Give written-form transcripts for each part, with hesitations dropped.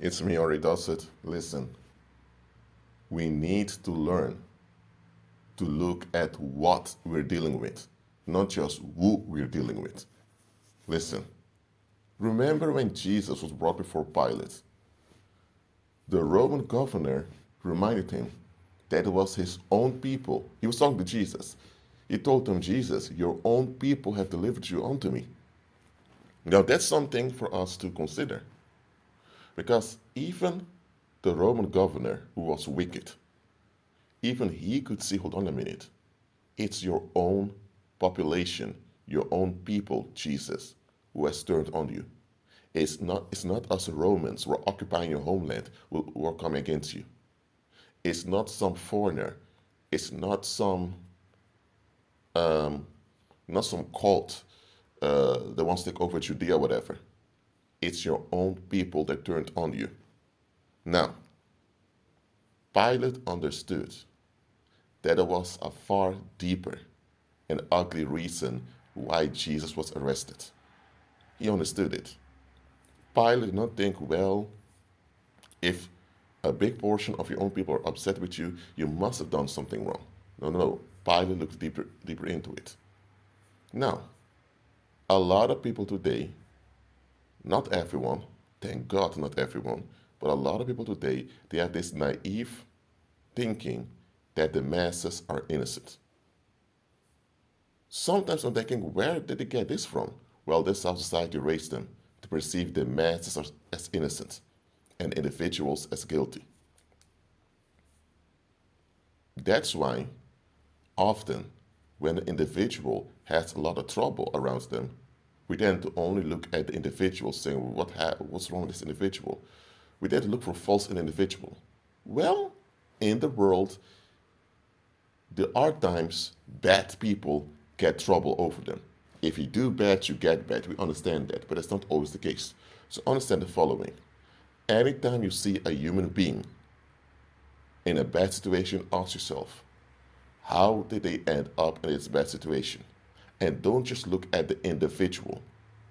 It's me, already does it. Listen, we need to learn to look at what we're dealing with, not just who we're dealing with. Listen, remember when Jesus was brought before Pilate? The Roman governor reminded him that it was his own people. He was talking to Jesus. He told him, Jesus, your own people have delivered you unto me. Now that's something for us to consider. Because even the Roman governor, who was wicked, even he could see, hold on a minute, it's your own population, your own people, Jesus, who has turned on you. It's not us Romans who are occupying your homeland who are coming against you. It's not some foreigner. It's um, not some cult that wants to take over Judea or whatever. It's your own people that turned on you. Now, Pilate understood that there was a far deeper and ugly reason why Jesus was arrested. He understood it. Pilate did not think, well, if a big portion of your own people are upset with you, you must have done something wrong. No, no, no. Pilate looked deeper into it. Now, a lot of people today, not everyone, thank God not everyone, but a lot of people today, they have this naive thinking that the masses are innocent. Sometimes I'm thinking, where did they get this from? Well, this is how society raised them to perceive the masses as innocent and individuals as guilty. That's why often when an individual has a lot of trouble around them, we tend to only look at the individual saying, what's wrong with this individual? We tend to look for faults in the individual. Well, in the world, there are times bad people get trouble over them. If you do bad, you get bad. We understand that, but that's not always the case. So understand the following. Anytime you see a human being in a bad situation, ask yourself, how did they end up in this bad situation? And don't just look at the individual,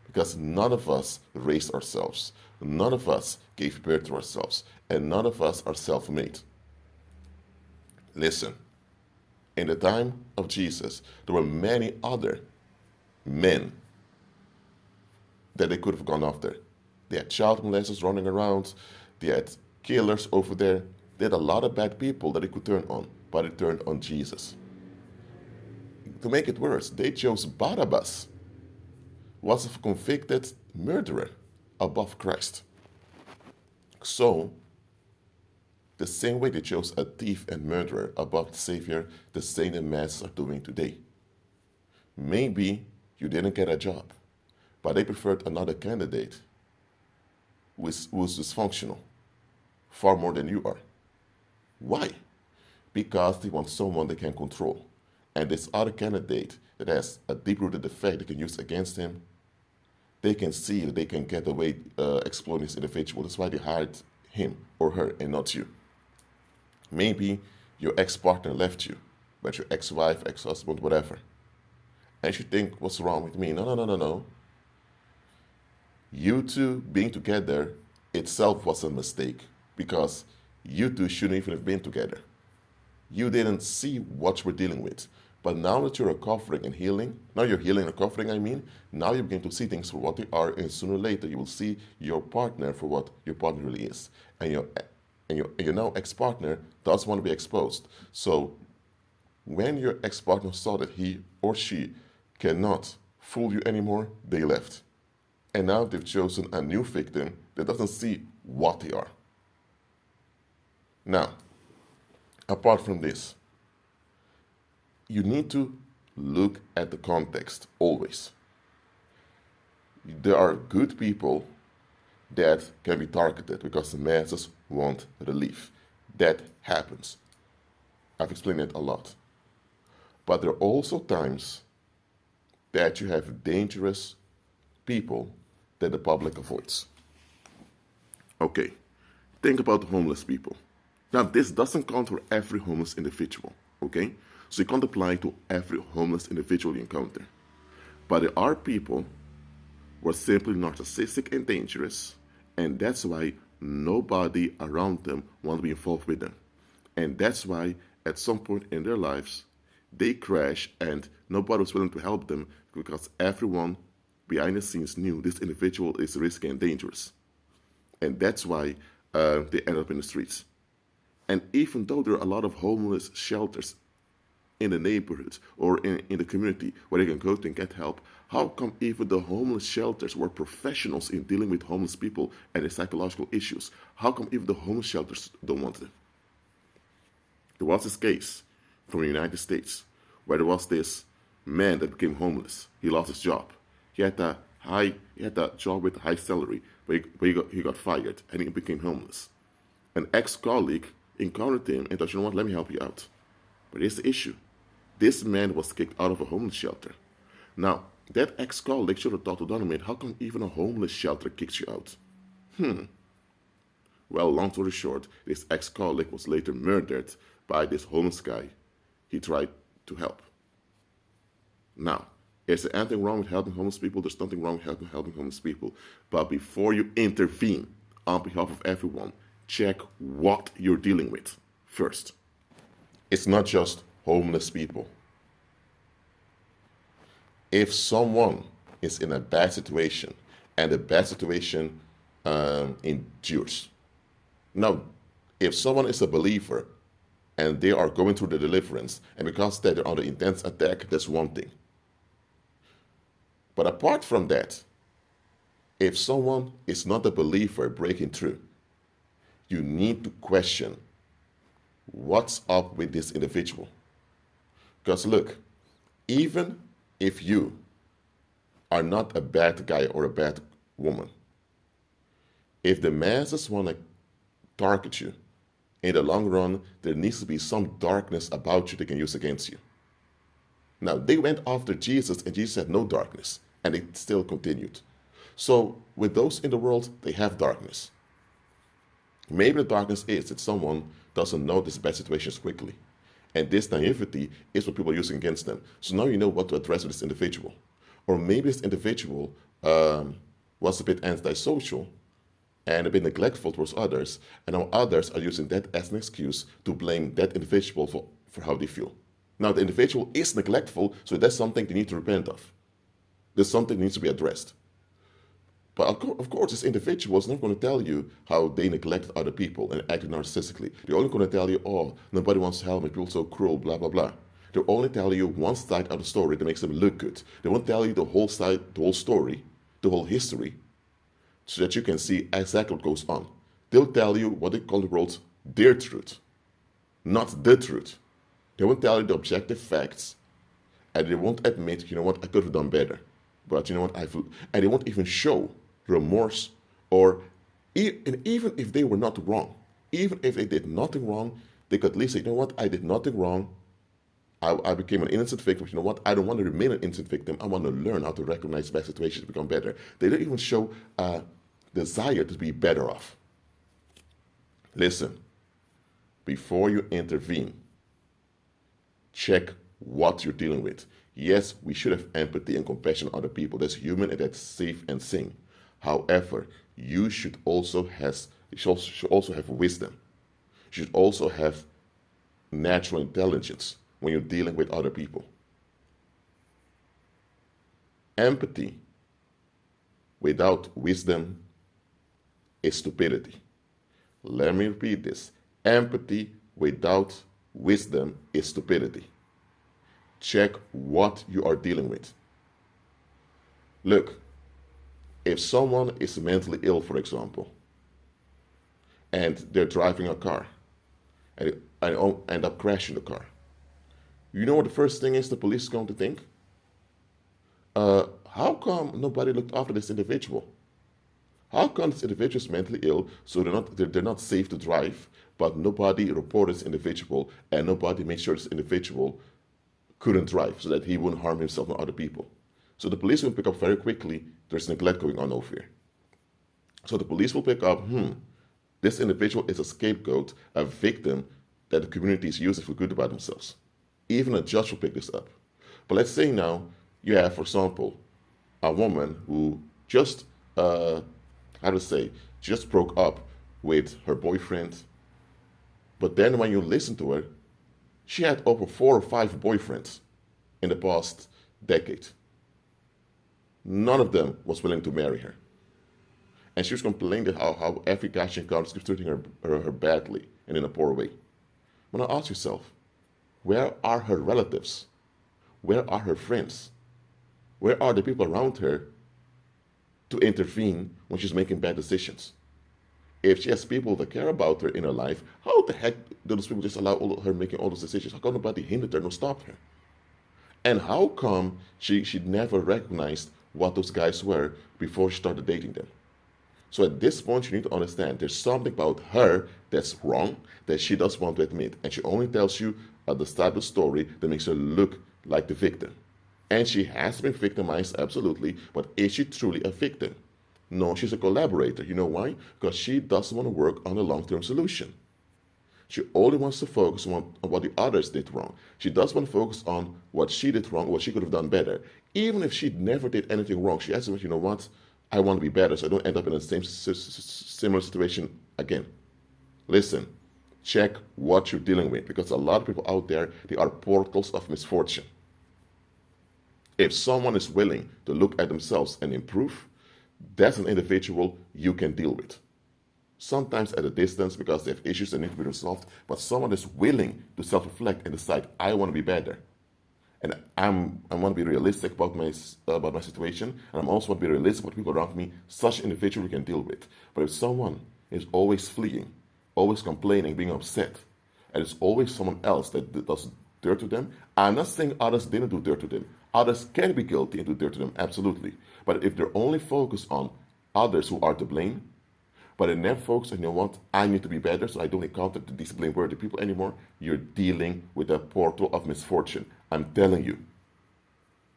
because none of us raised ourselves. None of us gave birth to ourselves, and none of us are self-made. Listen, in the time of Jesus, there were many other men that they could have gone after. They had child molesters running around, they had killers over there. They had a lot of bad people that they could turn on, but they turned on Jesus. To make it worse, they chose Barabbas, who was a convicted murderer, above Christ. So, the same way they chose a thief and murderer above the Savior, the same the masses are doing today. Maybe you didn't get a job, but they preferred another candidate who is dysfunctional far more than you are. Why? Because they want someone they can control. And this other candidate that has a deep-rooted defect they can use against him, they can see that they can get away exploiting this individual. That's why they hired him or her and not you. Maybe your ex-partner left you, but your ex-wife, ex-husband, whatever. And you think, what's wrong with me? No, no, no, no, no. You two being together itself was a mistake because you two shouldn't even have been together. You didn't see what you were dealing with. But now that you're recovering and healing, now you're healing and recovering, now you begin to see things for what they are, and sooner or later you will see your partner for what your partner really is. And your now ex-partner doesn't want to be exposed. So when your ex-partner saw that he or she cannot fool you anymore, they left. And now they've chosen a new victim that doesn't see what they are. Now, apart from this, you need to look at the context always. There are good people that can be targeted because the masses want relief. That happens. I've explained it a lot. But there are also times that you have dangerous people that the public avoids. Okay, think about homeless people. Now, this doesn't count for every homeless individual, okay? So you can't apply to every homeless individual you encounter. But there are people who are simply narcissistic and dangerous, and that's why nobody around them want to be involved with them. And that's why at some point in their lives, they crash and nobody was willing to help them because everyone behind the scenes knew this individual is risky and dangerous. And that's why they end up in the streets. And even though there are a lot of homeless shelters in the neighborhood or in the community where they can go to and get help, how come even the homeless shelters were professionals in dealing with homeless people and their psychological issues? How come even the homeless shelters don't want them? There was this case from the United States where there was this man that became homeless. He lost his job. He had a job with a high salary, but he got fired and he became homeless. An ex-colleague encountered him and thought, you know what, let me help you out. But here's the issue. This man was kicked out of a homeless shelter. Now, that ex-colleague should have thought to Donovan, how come even a homeless shelter kicks you out? Well, long story short, this ex-colleague was later murdered by this homeless guy he tried to help. Now, is there anything wrong with helping homeless people? There's nothing wrong with helping homeless people. But before you intervene on behalf of everyone, check what you're dealing with first. It's not just homeless people. If someone is in a bad situation and the bad situation endures. Now, if someone is a believer and they are going through the deliverance and because they're under intense attack, that's one thing. But apart from that, if someone is not a believer breaking through, you need to question what's up with this individual. Because look, even if you are not a bad guy or a bad woman, if the masses want to target you, in the long run, there needs to be some darkness about you they can use against you. Now, they went after Jesus, and Jesus had no darkness, and it still continued. So, with those in the world, they have darkness. Maybe the darkness is that someone doesn't notice bad situations quickly. And this naivety is what people are using against them. So now you know what to address with this individual. Or maybe this individual was a bit antisocial and a bit neglectful towards others, and now others are using that as an excuse to blame that individual for how they feel. Now the individual is neglectful, so that's something they need to repent of. There's something that needs to be addressed. But of course, this individual is not going to tell you how they neglected other people and acted narcissistically. They're only going to tell you, oh, nobody wants to help me, people are so cruel, blah, blah, blah. They'll only tell you one side of the story that makes them look good. They won't tell you the whole side, the whole story, the whole history, so that you can see exactly what goes on. They'll tell you what they call the world their truth, not the truth. They won't tell you the objective facts, and they won't admit, you know what, I could have done better. But you know what, and they won't even show remorse, or and even if they were not wrong, even if they did nothing wrong, they could at least say, you know what, I did nothing wrong. I became an innocent victim. You know what? I don't want to remain an innocent victim. I want to learn how to recognize bad situations to become better. They don't even show a desire to be better off. Listen, before you intervene, check what you're dealing with. Yes, we should have empathy and compassion on other people. That's human and that's safe and sane. However, you should also have wisdom. You should also have natural intelligence when you're dealing with other people. Empathy without wisdom is stupidity. Let me repeat this. Empathy without wisdom is stupidity. Check what you are dealing with. Look, if someone is mentally ill, for example, and they're driving a car and end up crashing the car, you know what the first thing is the police is going to think? How come nobody looked after this individual? How come this individual is mentally ill, so they're not safe to drive, but nobody reported this individual and nobody made sure this individual couldn't drive so that he wouldn't harm himself and other people? So the police will pick up very quickly, there's neglect going on over here. So the police will pick up, this individual is a scapegoat, a victim that the community is using for good about themselves. Even a judge will pick this up. But let's say now you have, for example, a woman who just broke up with her boyfriend. But then when you listen to her, she had over 4 or 5 boyfriends in the past decade. None of them was willing to marry her. And she was complaining how every guy she encounters keeps treating her badly and in a poor way. But now ask yourself, where are her relatives? Where are her friends? Where are the people around her to intervene when she's making bad decisions? If she has people that care about her in her life, how the heck do those people just allow her making all those decisions? How come nobody hindered her nor stopped her? And how come she never recognized what those guys were before she started dating them? So at this point, you need to understand there's something about her that's wrong that she doesn't want to admit. And she only tells you at the start of the story that makes her look like the victim. And she has been victimized, absolutely, but is she truly a victim? No, she's a collaborator. You know why? Because she doesn't want to work on a long-term solution. She only wants to focus on what the others did wrong. She doesn't want to focus on what she did wrong, what she could have done better. Even if she never did anything wrong, she has to, you know what? I want to be better so I don't end up in the same similar situation again. Listen, check what you're dealing with, because a lot of people out there, they are portals of misfortune. If someone is willing to look at themselves and improve, that's an individual you can deal with. Sometimes at a distance because they have issues that need to be resolved, but someone is willing to self-reflect and decide, I want to be better. And I want to be realistic about my situation, and I also want to be realistic with people around me. Such an individual we can deal with. But if someone is always fleeing, always complaining, being upset, and it's always someone else that does dirt to them, I'm not saying others didn't do dirt to them. Others can be guilty and do dirt to them, absolutely. But if they're only focused on others who are to blame, but they never focus on, you know what, I need to be better so I don't encounter these blameworthy people anymore, you're dealing with a portal of misfortune. I'm telling you.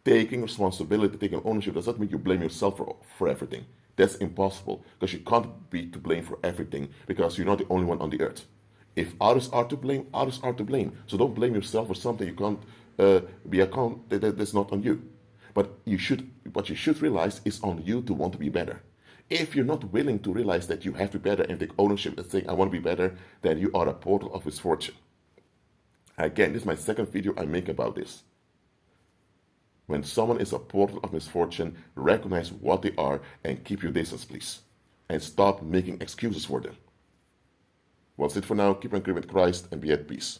Taking responsibility, taking ownership, does not mean you blame yourself for everything. That's impossible, because you can't be to blame for everything, because you're not the only one on the earth. If others are to blame, others are to blame. So don't blame yourself for something you can't that's not on you. But what you should realize is on you to want to be better. If you're not willing to realize that you have to be better and take ownership and saying, I want to be better, then you are a portal of misfortune. Again, this is my second video I make about this. When someone is a portal of misfortune, recognize what they are and keep your distance, please. And stop making excuses for them. Well, that's it for now. Keep on agreeing with Christ and be at peace.